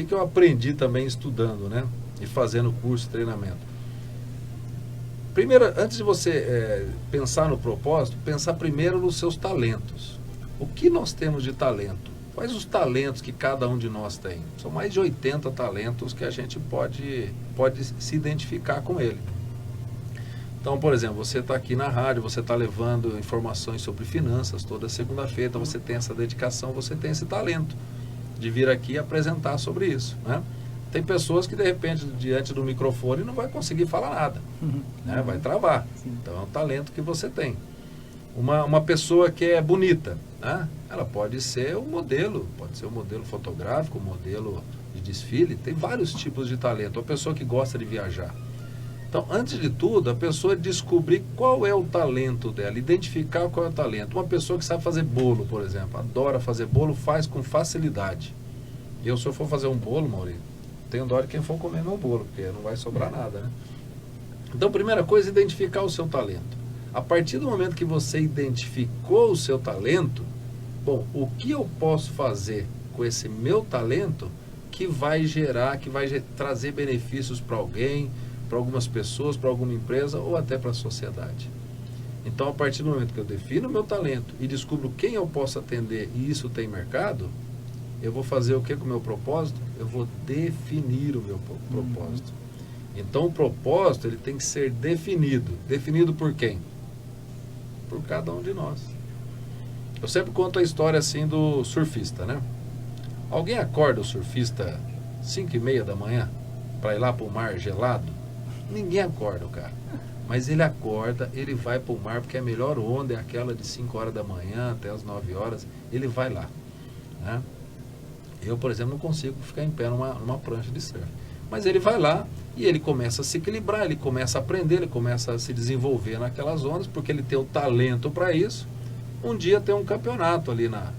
eu aprendi também estudando, né, e fazendo curso de treinamento? Primeiro, antes de você pensar no propósito, pensar primeiro nos seus talentos. O que nós temos de talento? Quais os talentos que cada um de nós tem? São mais de 80 talentos que a gente pode se identificar com ele. Então, por exemplo, você está aqui na rádio, você está levando informações sobre finanças toda segunda-feira, então você tem essa dedicação, você tem esse talento de vir aqui e apresentar sobre isso, né? Tem pessoas que, de repente, diante do microfone não vai conseguir falar nada, né? Vai travar. Sim. Então, é um talento que você tem. Uma pessoa que é bonita, né? Ela pode ser um modelo fotográfico, um modelo de desfile, tem vários tipos de talento. Uma pessoa que gosta de viajar. Então, antes de tudo, a pessoa descobrir qual é o talento dela, identificar qual é o talento. Uma pessoa que sabe fazer bolo, por exemplo, adora fazer bolo, faz com facilidade. E se eu for fazer um bolo, Maurício, tenho dó de quem for comer meu bolo, porque não vai sobrar nada, né? Então, primeira coisa, identificar o seu talento. A partir do momento que você identificou o seu talento, bom, o que eu posso fazer com esse meu talento que vai trazer benefícios para alguém, para algumas pessoas, para alguma empresa ou até para a sociedade. Então, a partir do momento que eu defino o meu talento e descubro quem eu posso atender e isso tem mercado, eu vou fazer o que com o meu propósito? Eu vou definir o meu propósito. Então, o propósito ele tem que ser definido. Definido por quem? Por cada um de nós. Eu sempre conto a história assim do surfista, né? Alguém acorda o surfista 5h30 da manhã para ir lá para o mar gelado? Ninguém acorda o cara. Mas ele acorda, ele vai para o mar, porque a melhor onda é aquela de 5 horas da manhã até as 9 horas, ele vai lá, né? Eu, por exemplo, não consigo ficar em pé numa prancha de surf. Mas ele vai lá e ele começa a se equilibrar, ele começa a aprender, ele começa a se desenvolver naquelas ondas, porque ele tem o talento para isso. Um dia tem um campeonato ali na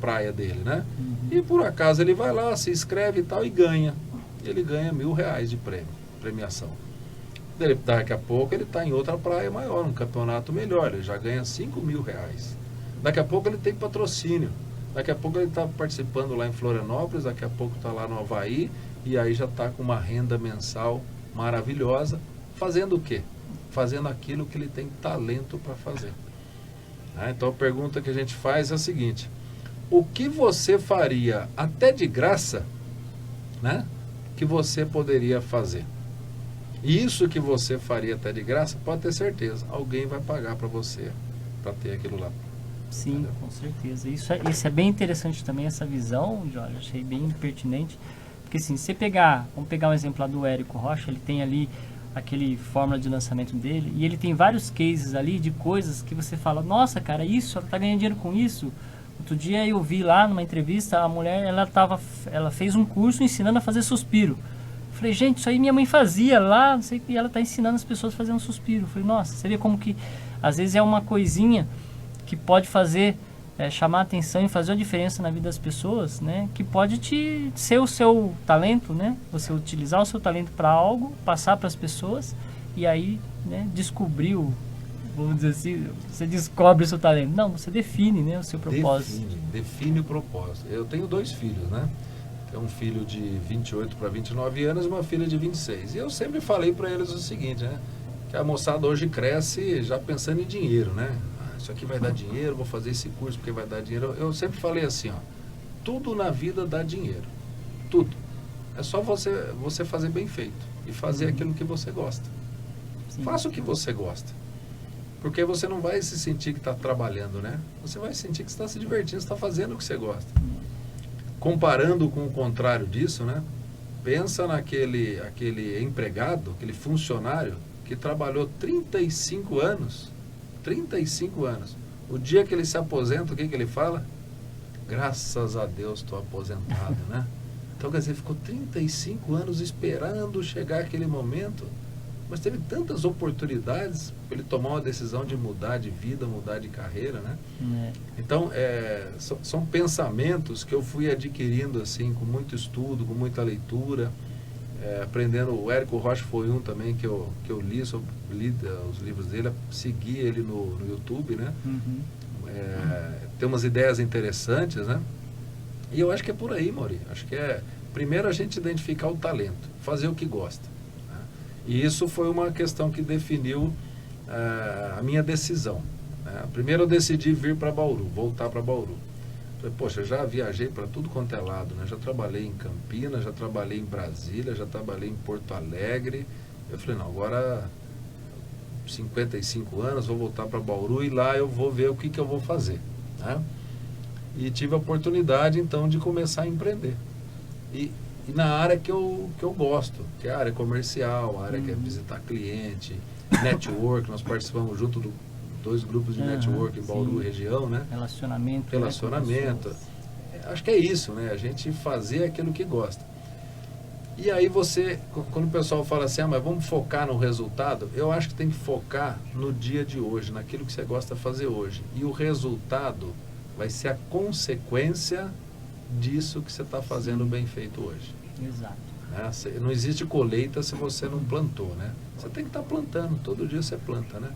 praia dele, né? E por acaso ele vai lá, se inscreve e tal e ganha. Ele ganha R$1.000 de premiação. Daqui a pouco ele está em outra praia maior, um campeonato melhor, ele já ganha R$5.000. Daqui a pouco ele tem patrocínio. Daqui a pouco ele está participando lá em Florianópolis, daqui a pouco está lá no Havaí, e aí já está com uma renda mensal maravilhosa. Fazendo o quê? Fazendo aquilo que ele tem talento para fazer. Então a pergunta que a gente faz é a seguinte: o que você faria até de graça, né, que você poderia fazer? E isso que você faria até de graça, pode ter certeza, alguém vai pagar para você, para ter aquilo lá. Sim, entendeu? com certeza. Isso é bem interessante também, essa visão, Jorge, achei bem pertinente. Porque assim, vamos pegar um exemplo lá do Érico Rocha, ele tem ali aquele fórmula de lançamento dele, e ele tem vários cases ali de coisas que você fala, nossa, cara, isso, ela tá ganhando dinheiro com isso. Outro dia eu vi lá numa entrevista, a mulher, ela fez um curso ensinando a fazer suspiro. Eu falei, gente, isso aí minha mãe fazia lá, não sei o que, ela tá ensinando as pessoas a fazer um suspiro. Eu falei, nossa, você vê como que às vezes é uma coisinha que pode fazer, chamar a atenção e fazer a diferença na vida das pessoas, né? Que pode ser o seu talento, né? Você utilizar o seu talento para algo, passar para as pessoas e aí, né, vamos dizer assim, você descobre o seu talento. Não, você define, né, o seu propósito. Define o propósito. Eu tenho 2 filhos, né? Tenho um filho de 28 para 29 anos e uma filha de 26. E eu sempre falei para eles o seguinte, né? Que a moçada hoje cresce já pensando em dinheiro, né? Isso aqui vai dar dinheiro, vou fazer esse curso porque vai dar dinheiro. Eu sempre falei assim, ó, tudo na vida dá dinheiro. Tudo. É só você fazer bem feito e fazer aquilo que você gosta. Sim. Faça o que você gosta. Porque você não vai se sentir que está trabalhando, né? Você vai sentir que está se divertindo, está fazendo o que você gosta. Comparando com o contrário disso, né? Pensa aquele empregado, aquele funcionário que trabalhou 35 anos. 35 anos. O dia que ele se aposenta, o que ele fala? Graças a Deus estou aposentado, né? Então, quer dizer, ficou 35 anos esperando chegar aquele momento, mas teve tantas oportunidades para ele tomar uma decisão de mudar de vida, mudar de carreira, né? Então, são pensamentos que eu fui adquirindo assim, com muito estudo, com muita leitura, aprendendo. O Érico Rocha foi um também que eu li os livros dele, segui ele no YouTube, né? Tem umas ideias interessantes, né? E eu acho que é por aí, Mauri. Acho que primeiro a gente identificar o talento, fazer o que gosta, né? E isso foi uma questão que definiu a minha decisão, né? Primeiro eu decidi vir para Bauru, voltar para Bauru. Falei, poxa, já viajei para tudo quanto é lado, né? Já trabalhei em Campinas, já trabalhei em Brasília, já trabalhei em Porto Alegre. Eu falei, não, agora 55 anos, vou voltar para Bauru e lá eu vou ver o que eu vou fazer, né? E tive a oportunidade, então, de começar a empreender. E na área que eu gosto, que é a área comercial, a área que é visitar cliente, network. Nós participamos junto de 2 grupos de network em Bauru região, né? Relacionamento. Acho que é isso, né? A gente fazer aquilo que gosta. E aí quando o pessoal fala assim, mas vamos focar no resultado, eu acho que tem que focar no dia de hoje, naquilo que você gosta de fazer hoje. E o resultado vai ser a consequência disso que você está fazendo bem feito hoje. Exato. Né? Não existe colheita se você não plantou, né? Você tem que estar plantando, todo dia você planta, né?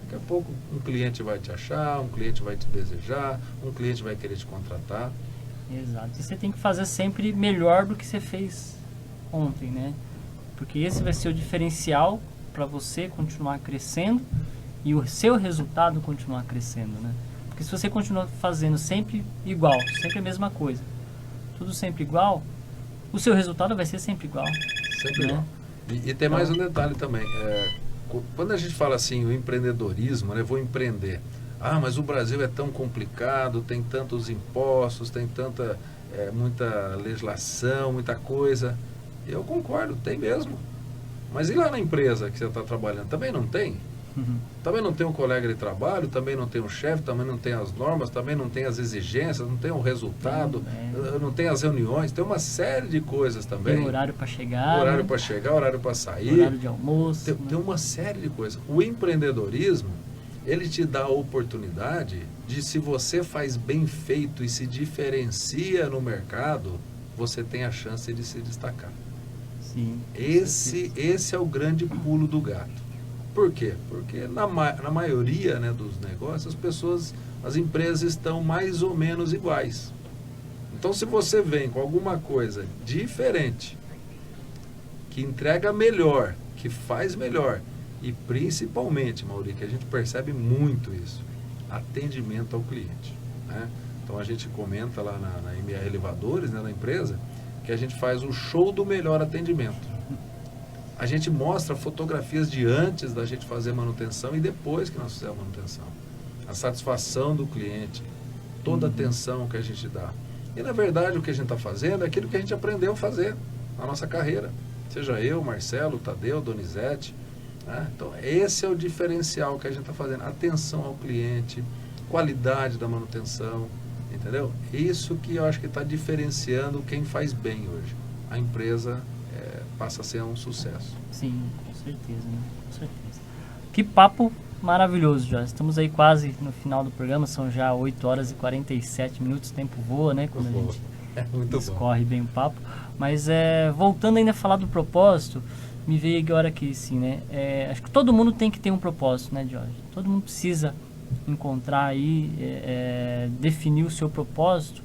Daqui a pouco um cliente vai te achar, um cliente vai te desejar, um cliente vai querer te contratar. Exato. E você tem que fazer sempre melhor do que você fez ontem, né? Porque esse vai ser o diferencial para você continuar crescendo e o seu resultado continuar crescendo, né? Porque se você continuar fazendo sempre igual, sempre a mesma coisa, tudo sempre igual, o seu resultado vai ser sempre igual. Sempre igual. E tem mais um detalhe também. Quando a gente fala assim, o empreendedorismo, né? Vou empreender. Mas o Brasil é tão complicado, tem tantos impostos, tem muita legislação, muita coisa. Eu concordo, tem mesmo. Mas e lá na empresa que você está trabalhando? Também não tem? Também não tem um colega de trabalho, também não tem um chefe, também não tem as normas, também não tem as exigências, não tem o resultado, não tem as reuniões, tem uma série de coisas também. Tem horário para chegar. Horário para chegar, horário para sair. Horário de almoço. Tem uma série de coisas. O empreendedorismo, ele te dá a oportunidade de, se você faz bem feito e se diferencia no mercado, você tem a chance de se destacar. Sim. Esse é o grande pulo do gato. Por quê? Porque na maioria, né, dos negócios, as empresas estão mais ou menos iguais. Então, se você vem com alguma coisa diferente, que entrega melhor, que faz melhor, e principalmente, Mauri, que a gente percebe muito isso, atendimento ao cliente, né? Então, a gente comenta lá na MR Elevadores, né, na empresa, que a gente faz o show do melhor atendimento. A gente mostra fotografias de antes da gente fazer manutenção e depois que nós fizemos a manutenção. A satisfação do cliente, toda a atenção que a gente dá. E, na verdade, o que a gente está fazendo é aquilo que a gente aprendeu a fazer na nossa carreira. Seja eu, Marcelo, Tadeu, Donizete. Né? Então, esse é o diferencial que a gente está fazendo. Atenção ao cliente, qualidade da manutenção, entendeu? Isso que eu acho que está diferenciando quem faz bem hoje. A empresa passa a ser um sucesso. Sim, com certeza, né? Com certeza. Que papo maravilhoso, já. Estamos aí quase no final do programa, são já 8 horas e 47 minutos, o tempo voa, né? Quando a gente escorre bem o papo. Mas voltando ainda a falar do propósito, me veio agora aqui, sim, né? Acho que todo mundo tem que ter um propósito, né, Jorge? Todo mundo precisa encontrar aí, definir o seu propósito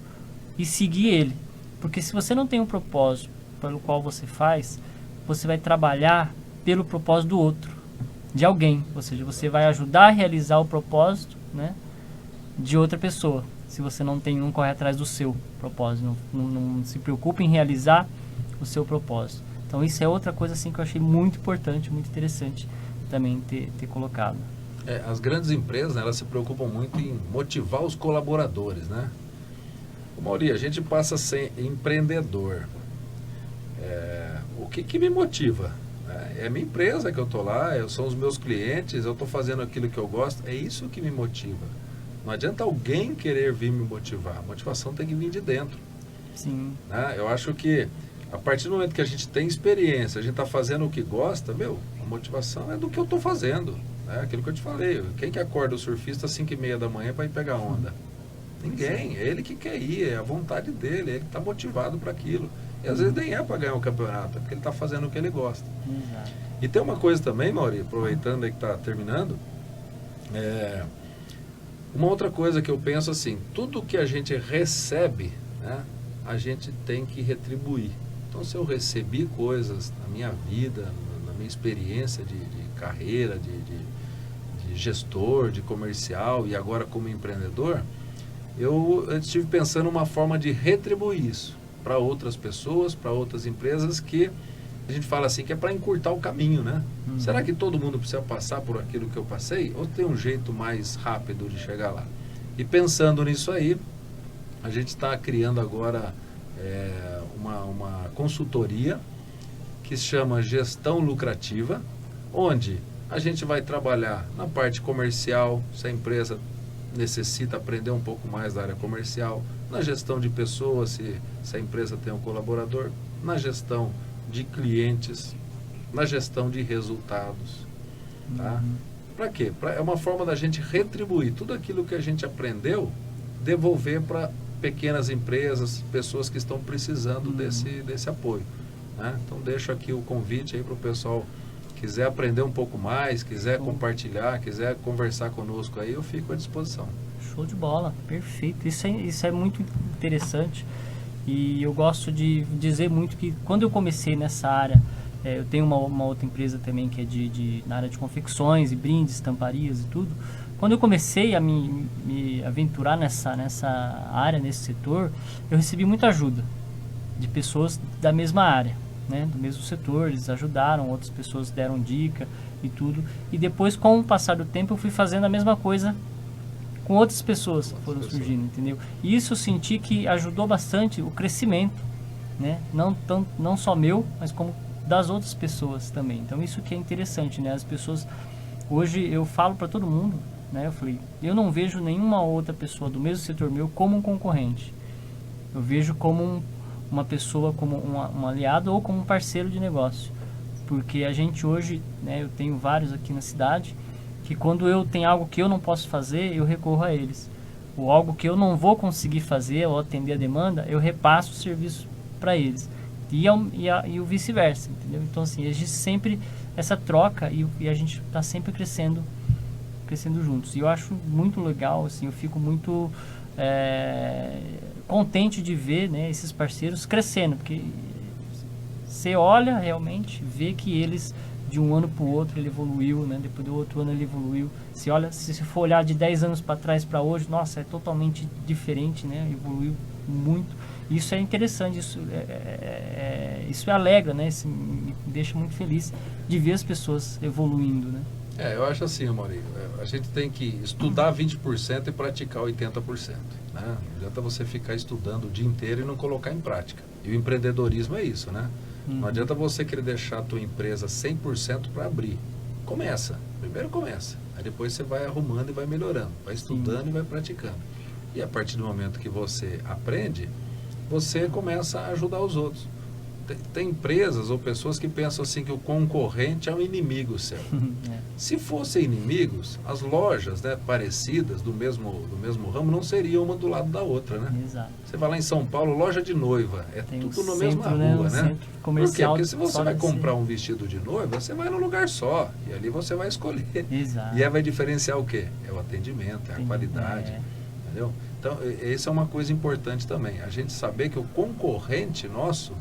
e seguir ele. Porque se você não tem um propósito pelo qual você faz, você vai trabalhar pelo propósito do outro, de alguém, ou seja, você vai ajudar a realizar o propósito, né, de outra pessoa. Se você não corre atrás do seu propósito, não se preocupa em realizar o seu propósito. Então isso é outra coisa assim que eu achei muito importante, muito interessante também ter colocado. As grandes empresas, né, elas se preocupam muito em motivar os colaboradores, né? Mauri, a gente passa a ser empreendedor. O que me motiva? É a minha empresa que eu estou lá, são os meus clientes, eu estou fazendo aquilo que eu gosto, é isso que me motiva. Não adianta alguém querer vir me motivar, a motivação tem que vir de dentro. Sim. Né? Eu acho que a partir do momento que a gente tem experiência, a gente está fazendo o que gosta, a motivação é do que eu estou fazendo. Né? Aquilo que eu te falei, quem que acorda o surfista às 5h30 da manhã para ir pegar onda? Ninguém, é ele que quer ir, é a vontade dele, ele que está motivado para aquilo. E às vezes nem é para ganhar o campeonato, é porque ele está fazendo o que ele gosta. Exato. E tem uma coisa também, Mauri, aproveitando aí que está terminando, uma outra coisa que eu penso assim, tudo que a gente recebe, né, a gente tem que retribuir. Então, se eu recebi coisas na minha vida, na minha experiência de carreira, de gestor, de comercial e agora como empreendedor, eu estive pensando uma forma de retribuir isso para outras pessoas, para outras empresas, que a gente fala assim, que é para encurtar o caminho, né? Será que todo mundo precisa passar por aquilo que eu passei? Ou tem um jeito mais rápido de chegar lá? E pensando nisso aí, a gente está criando agora uma consultoria que se chama Gestão Lucrativa, onde a gente vai trabalhar na parte comercial, se a empresa necessita aprender um pouco mais da área comercial, na gestão de pessoas, se a empresa tem um colaborador, na gestão de clientes, na gestão de resultados. Tá? Para quê? É uma forma da gente retribuir tudo aquilo que a gente aprendeu, devolver para pequenas empresas, pessoas que estão precisando desse apoio. Né? Então deixo aqui o convite aí para o pessoal, quiser aprender um pouco mais, quiser compartilhar, quiser conversar conosco aí, eu fico à disposição. Show de bola, perfeito. Isso é muito interessante e eu gosto de dizer muito que quando eu comecei nessa área, eu tenho uma outra empresa também que é na área de confecções e brindes, estamparias e tudo. Quando eu comecei a me aventurar nessa área, nesse setor, eu recebi muita ajuda de pessoas da mesma área, né, do mesmo setor. Eles ajudaram, outras pessoas deram dica e tudo. E depois, com o passar do tempo, eu fui fazendo a mesma coisa com outras pessoas que foram surgindo, entendeu? E isso eu senti que ajudou bastante o crescimento, né? Não só meu, mas como das outras pessoas também. Então isso que é interessante, né? As pessoas, hoje eu falo para todo mundo, né? Eu falei, eu não vejo nenhuma outra pessoa do mesmo setor meu como um concorrente. Eu vejo como uma pessoa, como um aliado ou como um parceiro de negócio. Porque a gente hoje, né, eu tenho vários aqui na cidade, que quando eu tenho algo que eu não posso fazer, eu recorro a eles. Ou algo que eu não vou conseguir fazer ou atender a demanda, eu repasso o serviço para eles. E o vice-versa, entendeu? Então, assim, a gente sempre, essa troca e a gente está sempre crescendo juntos. E eu acho muito legal, assim, eu fico muito contente de ver, né, esses parceiros crescendo, porque você olha realmente, vê que eles, de um ano para o outro, ele evoluiu, né? Depois do outro ano ele evoluiu. Se você for olhar de 10 anos para trás para hoje, nossa, é totalmente diferente, né? Evoluiu muito. Isso é interessante, isso alegra, né? Isso me deixa muito feliz de ver as pessoas evoluindo, né? Eu acho assim, Maurício, a gente tem que estudar 20% e praticar 80%. Né? Não adianta você ficar estudando o dia inteiro e não colocar em prática. E o empreendedorismo é isso, né? Não adianta você querer deixar a tua empresa 100% para abrir. Primeiro começa. Aí depois você vai arrumando e vai melhorando. Vai estudando e vai praticando. E a partir do momento que você aprende, você começa a ajudar os outros. Tem empresas ou pessoas que pensam assim que o concorrente é um inimigo seu. Se fossem inimigos, as lojas, né, parecidas do mesmo ramo não seriam uma do lado da outra, né? Exato. Você vai lá em São Paulo, loja de noiva, Tem tudo na centro, mesma rua, né? Centro comercial. Por quê? Porque se você vai comprar um vestido de noiva, você vai num lugar só e ali você vai escolher. Exato. E aí vai diferenciar o quê? É o atendimento, é a qualidade, entendeu? Então, essa é uma coisa importante também. A gente saber que o concorrente nosso,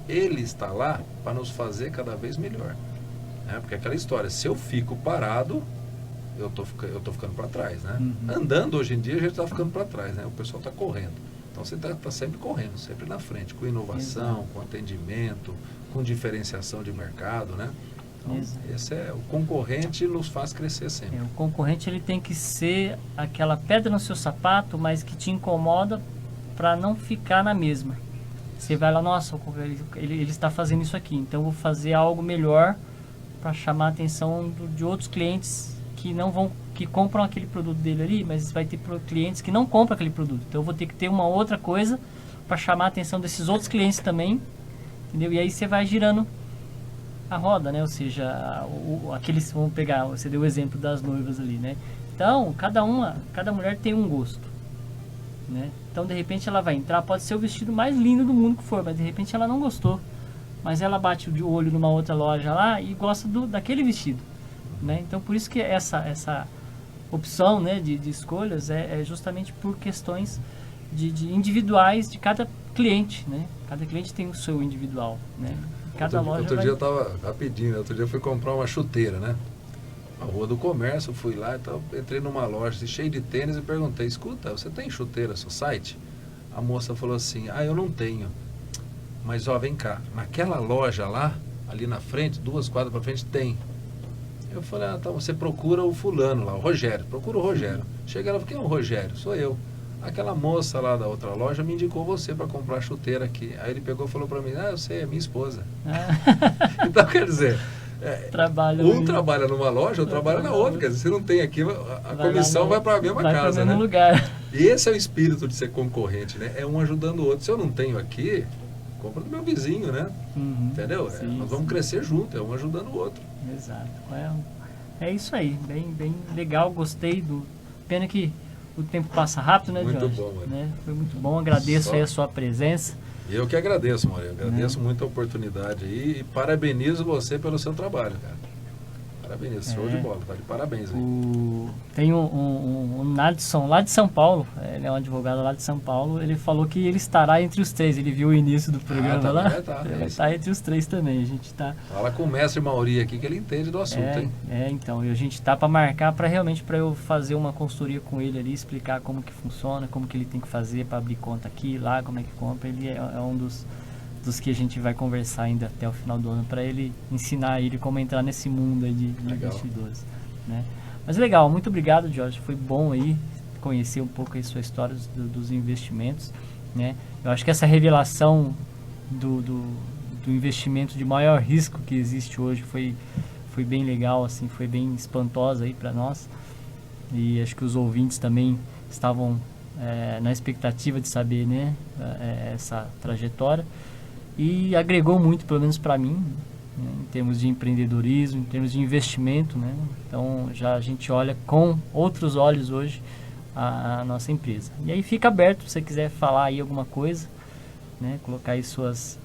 ele está lá para nos fazer cada vez melhor. Né? Porque aquela história, se eu fico parado, eu tô ficando para trás, né? Andando hoje em dia, a gente está ficando para trás, né? O pessoal está correndo. Então você está sempre correndo, sempre na frente, com inovação, com atendimento, com diferenciação de mercado, né? Então, esse o concorrente nos faz crescer sempre. O concorrente ele tem que ser aquela pedra no seu sapato, mas que te incomoda para não ficar na mesma. Você vai lá, nossa, ele está fazendo isso aqui, então eu vou fazer algo melhor para chamar a atenção de outros clientes que compram aquele produto dele ali, mas vai ter clientes que não compram aquele produto. Então eu vou ter que ter uma outra coisa para chamar a atenção desses outros clientes também, entendeu? E aí você vai girando a roda, né? Ou seja, vamos pegar, você deu o exemplo das noivas ali, né? Então, cada mulher tem um gosto, né? Então, de repente, ela vai entrar, pode ser o vestido mais lindo do mundo que for, mas de repente ela não gostou. Mas ela bate o olho numa outra loja lá e gosta daquele vestido, né? Então, por isso que essa opção, né, de escolhas é justamente por questões de individuais de cada cliente, né? Cada cliente tem o seu individual, né? Cada loja outro dia eu estava rapidinho, outro dia eu fui comprar uma chuteira, né? Na Rua do Comércio, fui lá e tal, entrei numa loja cheia de tênis e perguntei, escuta, você tem chuteira no seu site? A moça falou assim, eu não tenho. Mas ó, vem cá, naquela loja lá, ali na frente, 2 quadras para frente, tem. Eu falei, então você procura o fulano lá, o Rogério, procura o Rogério. Chega lá, quem é o Rogério? Sou eu. Aquela moça lá da outra loja me indicou você para comprar chuteira aqui. Aí ele pegou e falou para mim, eu sei, é minha esposa. Então, quer dizer, um trabalha numa loja, outro trabalha na outra. Quer dizer, se não tem aqui, a comissão vai para a mesma casa, né? Lugar. E esse é o espírito de ser concorrente, né? É um ajudando o outro. Se eu não tenho aqui, compra do meu vizinho, né? Entendeu? Nós vamos crescer junto, é um ajudando o outro. Exato. É isso aí, bem legal, gostei Pena que o tempo passa rápido, né, Jorge? Muito bom, mano. Né? Foi muito bom, agradeço aí a sua presença. Eu que agradeço, Maurício. Agradeço muito a oportunidade aí e parabenizo você pelo seu trabalho, cara. Parabenizo, show de bola, tá de parabéns aí. Tem um Nadson lá de São Paulo, ele é um advogado lá de São Paulo, ele falou que ele estará entre os 3, ele viu o início do programa lá, ele vai estar entre os 3 também, a gente tá... Fala com o mestre Mauri aqui que ele entende do assunto, hein? Então, e a gente tá para marcar para eu fazer uma consultoria com ele ali, explicar como que funciona, como que ele tem que fazer para abrir conta aqui, lá, como é que compra, ele é um dos que a gente vai conversar ainda até o final do ano para ele ensinar ele como entrar nesse mundo aí de investidores, né? Mas legal, muito obrigado, Jorge, foi bom aí conhecer um pouco a sua história dos investimentos, né? Eu acho que essa revelação do do investimento de maior risco que existe hoje. Foi bem legal, assim, foi bem espantosa aí para nós. E acho que os ouvintes também estavam na expectativa de saber, né, essa trajetória. E agregou muito, pelo menos para mim, né, em termos de empreendedorismo, em termos de investimento, né? Então já a gente olha com outros olhos hoje a nossa empresa. E aí fica aberto, se você quiser falar aí alguma coisa, né, colocar aí suas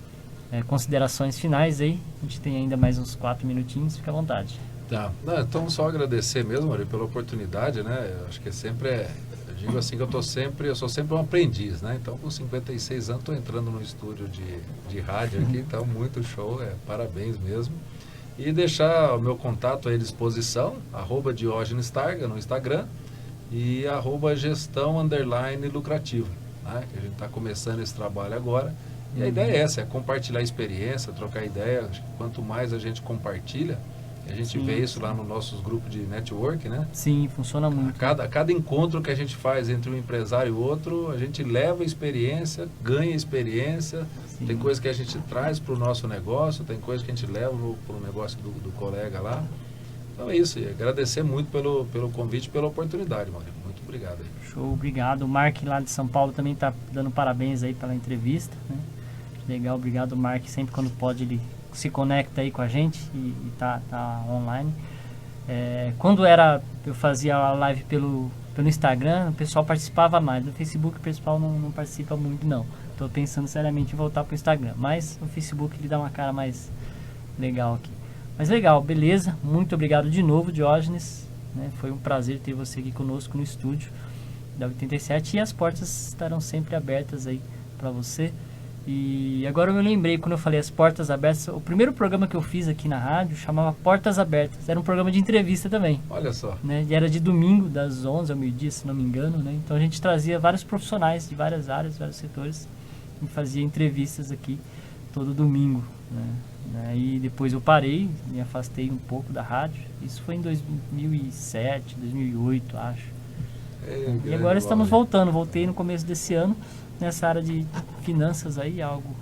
considerações finais aí. A gente tem ainda mais uns 4 minutinhos, fica à vontade. Tá. Não, então só agradecer mesmo, Mauri, pela oportunidade, né? Eu acho que eu digo assim que eu sou sempre um aprendiz, né? Então com 56 anos estou entrando no estúdio de rádio aqui, então muito show, parabéns mesmo. E deixar o meu contato aí à disposição, @Diógenes Targa no Instagram e @gestão_lucrativa, né? Que a gente está começando esse trabalho agora. E a ideia é essa, compartilhar experiência, trocar ideia. Acho que quanto mais a gente compartilha, a gente vê isso lá nos nossos grupos de network, né? Sim, funciona muito. A cada encontro que a gente faz entre um empresário e outro, a gente leva experiência, ganha experiência. Sim. Tem coisa que a gente traz para o nosso negócio, tem coisa que a gente leva para o negócio do colega lá. Então é isso, e agradecer muito pelo convite e pela oportunidade, Maurício. Muito obrigado aí. Show, obrigado. O Mark lá de São Paulo também está dando parabéns aí pela entrevista, né? Legal, obrigado, Mark. Sempre quando pode ele se conecta aí com a gente e tá online. Quando eu fazia a live pelo Instagram, o pessoal participava mais. No Facebook o pessoal não participa muito, não. Estou pensando seriamente em voltar para o Instagram, mas o Facebook ele dá uma cara mais legal aqui. Mas legal, beleza. Muito obrigado de novo, Diógenes, né? Foi um prazer ter você aqui conosco no estúdio da 87 e as portas estarão sempre abertas aí para você. E agora eu me lembrei, quando eu falei as portas abertas, o primeiro programa que eu fiz aqui na rádio chamava Portas Abertas. Era um programa de entrevista também. Olha só. Né? E era de domingo, das 11 ao meio-dia, se não me engano, né? Então a gente trazia vários profissionais de várias áreas, vários setores, e fazia entrevistas aqui todo domingo, né? E depois eu parei, me afastei um pouco da rádio. Isso foi em 2007, 2008, acho. E agora estamos voltando. Voltei no começo desse ano nessa área de finanças aí, algo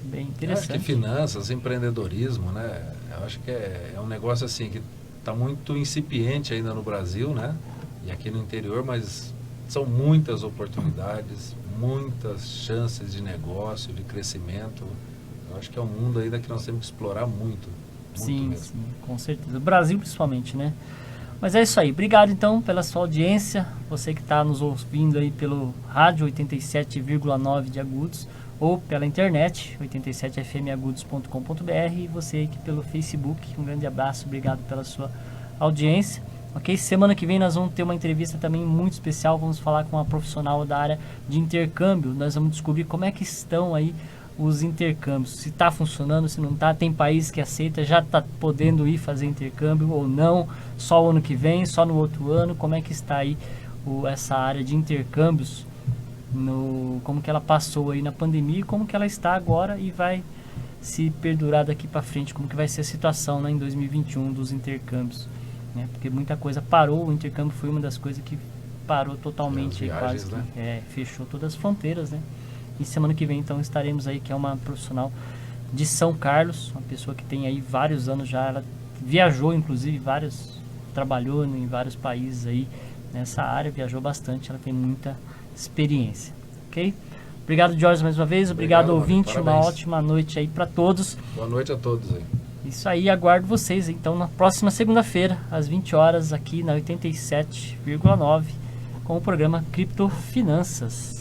bem interessante. Eu acho que finanças, empreendedorismo, né? Eu acho que é um negócio assim que está muito incipiente ainda no Brasil, né? E aqui no interior, mas são muitas oportunidades, muitas chances de negócio, de crescimento. Eu acho que é um mundo ainda que nós temos que explorar muito sim, mesmo. Sim, com certeza. O Brasil principalmente, né? Mas é isso aí. Obrigado, então, pela sua audiência. Você que está nos ouvindo aí pelo rádio 87,9 de Agudos ou pela internet, 87fmagudos.com.br, e você aqui pelo Facebook. Um grande abraço. Obrigado pela sua audiência. Ok? Semana que vem nós vamos ter uma entrevista também muito especial. Vamos falar com uma profissional da área de intercâmbio. Nós vamos descobrir como é que estão aí os intercâmbios, se está funcionando, se não está. Tem país que aceita, já está podendo ir fazer intercâmbio ou não, só o ano que vem, só no outro ano. Como é que está aí essa área de intercâmbios, como que ela passou aí na pandemia e como que ela está agora e vai se perdurar daqui para frente, como que vai ser a situação, né, em 2021 dos intercâmbios, né? Porque muita coisa parou, o intercâmbio foi uma das coisas que parou totalmente, viagens, quase, né? Fechou todas as fronteiras, né? E semana que vem, então, estaremos aí, que é uma profissional de São Carlos, uma pessoa que tem aí vários anos já, ela viajou, inclusive, trabalhou em vários países aí nessa área, viajou bastante, ela tem muita experiência, ok? Obrigado, Jorge, mais uma vez, obrigado ouvinte, uma ótima noite aí para todos. Boa noite a todos aí. Isso aí, aguardo vocês, então, na próxima segunda-feira, às 20 horas, aqui na 87,9, com o programa Criptofinanças.